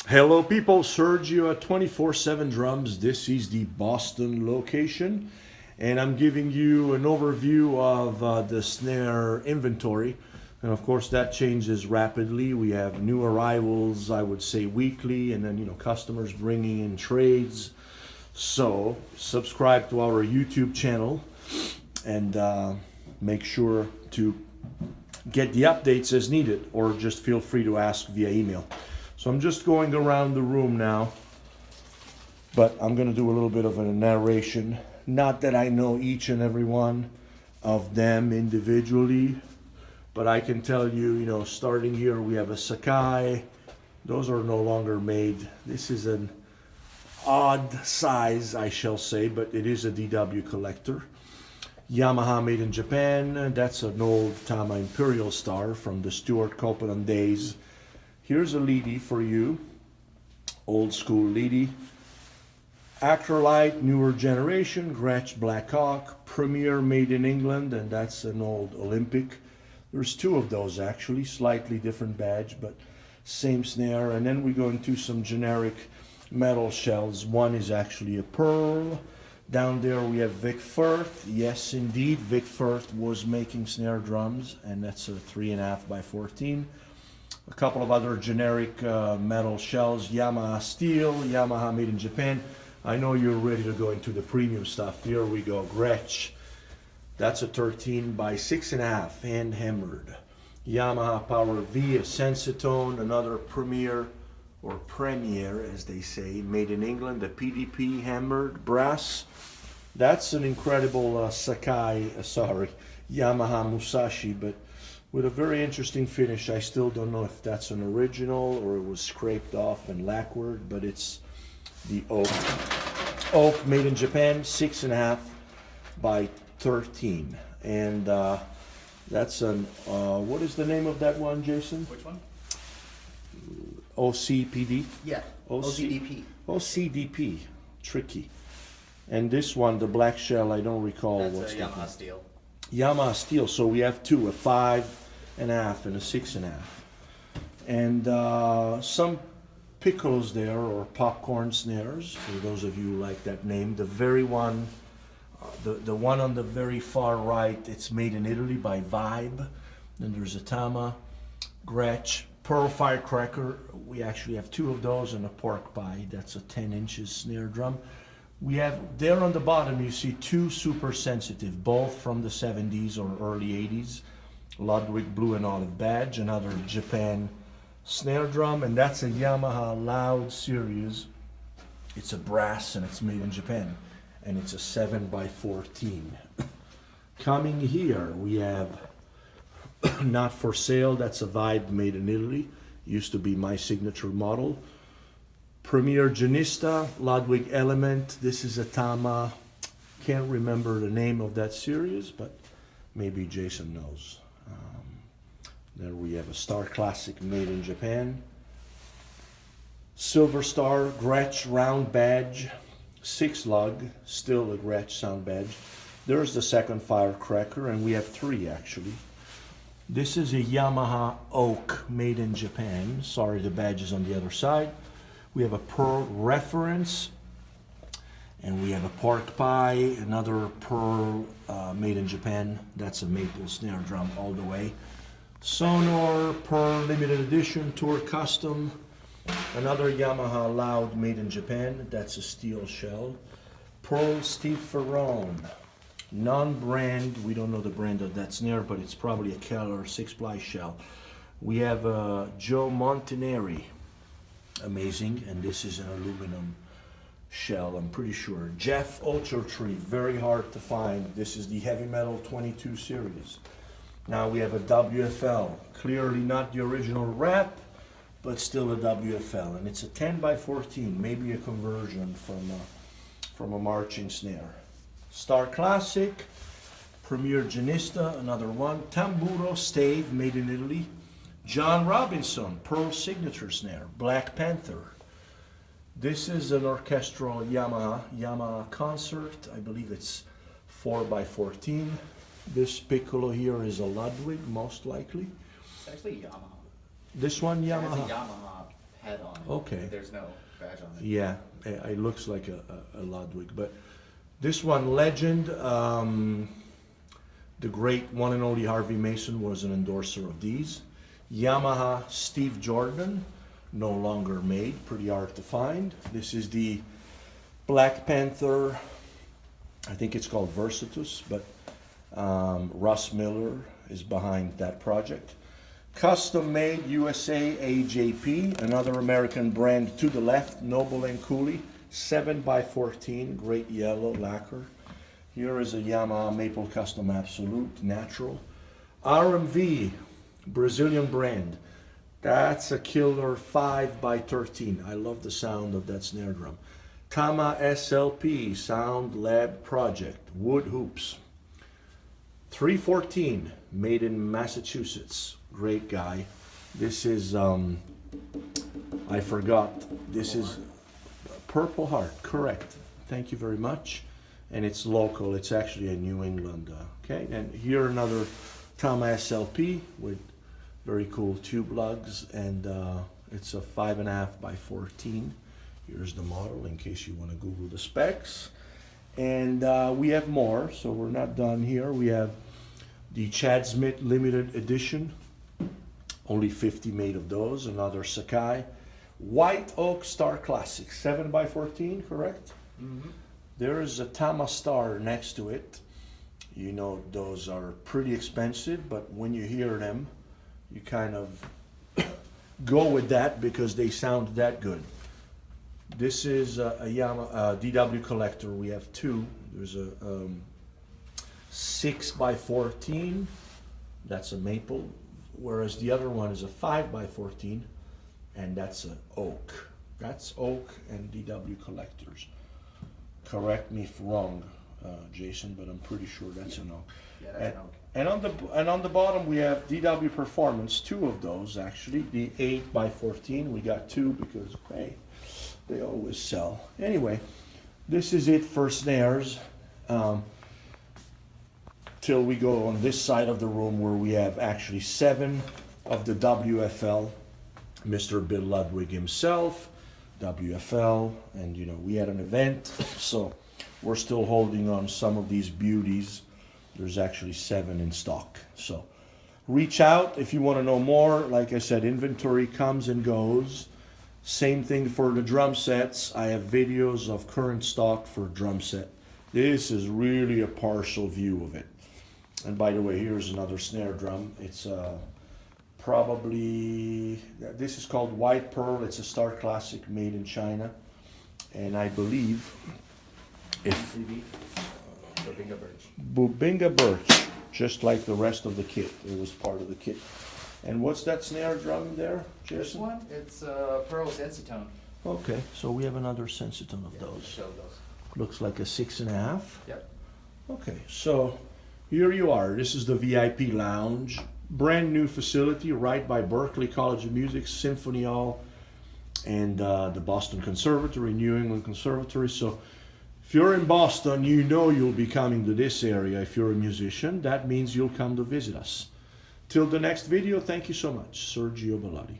Hello people, Sergio at 247drums. This is the Boston location and I'm giving you an overview of the snare inventory. And of course that changes rapidly. We have new arrivals, I would say weekly, and then customers bringing in trades. So subscribe to our YouTube channel and make sure to get the updates as needed, or just feel free to ask via email. So I'm just going around the room now, but I'm going to do a little bit of a narration. Not that I know each and every one of them individually, but I can tell you, starting here we have a Sakai. Those are no longer made. This is an odd size, I shall say, but it is a DW collector. Yamaha made in Japan. That's an old Tama Imperial Star from the Stuart Copeland days. Here's a Leedy for you, old school Leedy. Acrolite, newer generation, Gretsch Black Hawk, Premier made in England, and that's an old Olympic. There's two of those actually, slightly different badge, but same snare. And then we go into some generic metal shells. One is actually a pearl. Down there we have Vic Firth. Yes, indeed, Vic Firth was making snare drums, and that's a 3.5 by 14. A couple of other generic metal shells, Yamaha steel, Yamaha made in Japan. I know you're ready to go into the premium stuff. Here we go, Gretsch. That's a 13 by 6.5, hand hammered. Yamaha Power V, a Sensitone, another Premier, or Premier as they say, made in England, the PDP hammered brass. That's an incredible Yamaha Musashi, but with a very interesting finish. I still don't know if that's an original or it was scraped off and lacquered, but it's the oak. Oak made in Japan, 6.5 by 13. And that's an, what is the name of that one, Jason? Which one? OCPD? Yeah, OCDP. OCDP, tricky. And this one, the black shell, I don't recall That's what's a that Yamaha one. steel. Yamaha steel, so we have two, a 5.5 and a 6.5. And some piccolos there, or popcorn snares, for those of you who like that name. The very one, the one on the very far right, it's made in Italy by Vibe. Then there's a Tama, Gretsch, Pearl Firecracker. We actually have two of those, and a pork pie. That's a 10 inches snare drum. We have there on the bottom, you see two super sensitive, both from the 70s or early 80s. Ludwig blue and olive badge, another Japan snare drum, and that's a Yamaha Loud series. It's a brass and it's made in Japan, and it's a 7 by 14. Coming here, we have Not For Sale. That's a Vibe made in Italy. Used to be my signature model. Premier Genista, Ludwig Element. This is a Tama. Can't remember the name of that series, but maybe Jason knows. There we have a Star Classic made in Japan. Silver Star, Gretsch round badge. 6 lug, still a Gretsch sound badge. There's the second firecracker, and we have 3 actually. This is a Yamaha Oak made in Japan. Sorry, the badge is on the other side. We have a Pearl reference, and we have a pork pie, another Pearl made in Japan. That's a maple snare drum all the way. Sonor Pearl limited edition tour custom, another Yamaha Loud made in Japan. That's a steel shell. Pearl Steve Ferrone, non-brand. We don't know the brand of that snare, but it's probably a Keller 6-ply shell. We have Joe Montanari. Amazing, and this is an aluminum shell, I'm pretty sure. Jeff Ochiltree, very hard to find. This is the Heavy Metal 22 series. Now we have a WFL, clearly not the original wrap, but still a WFL, and it's a 10 by 14, maybe a conversion from a marching snare. Star Classic, Premier Genista, another one. Tamburo Stave, made in Italy. John Robinson, Pearl signature snare, Black Panther. This is an orchestral Yamaha concert. I believe it's 4 by 14. This piccolo here is a Ludwig, most likely. It's actually Yamaha. This one, It's Yamaha. a Yamaha head on it. Okay. But there's no badge on it. Yeah, it looks like a Ludwig, but this one, Legend, the great one and only Harvey Mason was an endorser of these. Yamaha Steve Jordan, no longer made, pretty hard to find. This is the Black Panther, I think it's called Versatus, but Russ Miller is behind that project. Custom made USA AJP, another American brand to the left, Noble and Cooley, 7x14, great yellow lacquer. Here is a Yamaha Maple Custom Absolute, natural. RMV, Brazilian brand. That's a killer 5x13. I love the sound of that snare drum. Tama SLP, Sound Lab Project, wood hoops. 314, made in Massachusetts. Great guy. This is, I forgot, this is Purple Heart, correct. Thank you very much. And it's local, it's actually a New England. Okay, and here another Tama SLP with very cool tube lugs, and it's a 5.5x14. Here's the model in case you want to Google the specs. And we have more, so we're not done here. We have the Chad Smith limited edition, only 50 made of those. Another Sakai White Oak Star Classic, 7x14, correct? Mm-hmm. There is a Tama Star next to it. You know, those are pretty expensive, but when you hear them, you kind of go with that because they sound that good. This is a Yamaha DW collector. We have two. There's a 6x14. That's a maple, whereas the other one is a 5x14, and that's an oak. That's oak and DW collectors. Correct me if wrong, Jason, but I'm pretty sure that's an oak. Yeah, that's an oak. And on the bottom we have DW Performance, two of those actually. The 8x14. We got two because hey, they always sell. Anyway, this is it for snares. Till we go on this side of the room where we have actually 7 of the WFL. Mr. Bill Ludwig himself, WFL, and you know, we had an event, so we're still holding on some of these beauties. There's actually 7 in stock. So reach out if you want to know more. Like I said, inventory comes and goes. Same thing for the drum sets. I have videos of current stock for drum set. This is really a partial view of it. And by the way, here's another snare drum. It's probably, this is called White Pearl. It's a Star Classic made in China. And I believe if Bubinga Birch. Bubinga Birch, just like the rest of the kit. It was part of the kit. And what's that snare drum there, Jason? This one, it's Pearl Sensitone. Okay, so we have another Sensitone of those. Show those. Looks like a 6.5. Yep. Okay, so here you are. This is the VIP Lounge. Brand new facility right by Berklee College of Music, Symphony Hall, and the Boston Conservatory, New England Conservatory. So if you're in Boston, you know you'll be coming to this area. If you're a musician, that means you'll come to visit us. Till the next video, thank you so much. Sergio Bellotti.